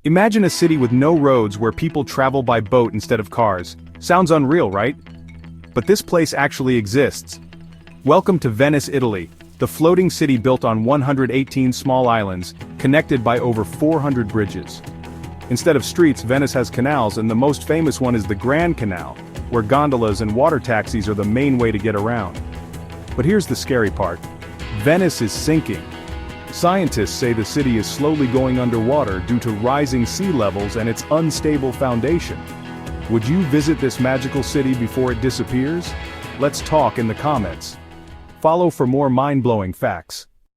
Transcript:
Imagine a city with no roads where people travel by boat instead of cars. Sounds unreal, right? But this place actually exists. Welcome to Venice, Italy, the floating city built on 118 small islands, connected by over 400 bridges. Instead of streets, Venice has canals, and the most famous one is the Grand Canal, where gondolas and water taxis are the main way to get around. But here's the scary part. Venice is sinking. Scientists say the city is slowly going underwater due to rising sea levels and its unstable foundation. Would you visit this magical city before it disappears? Let's talk in the comments. Follow for more mind-blowing facts.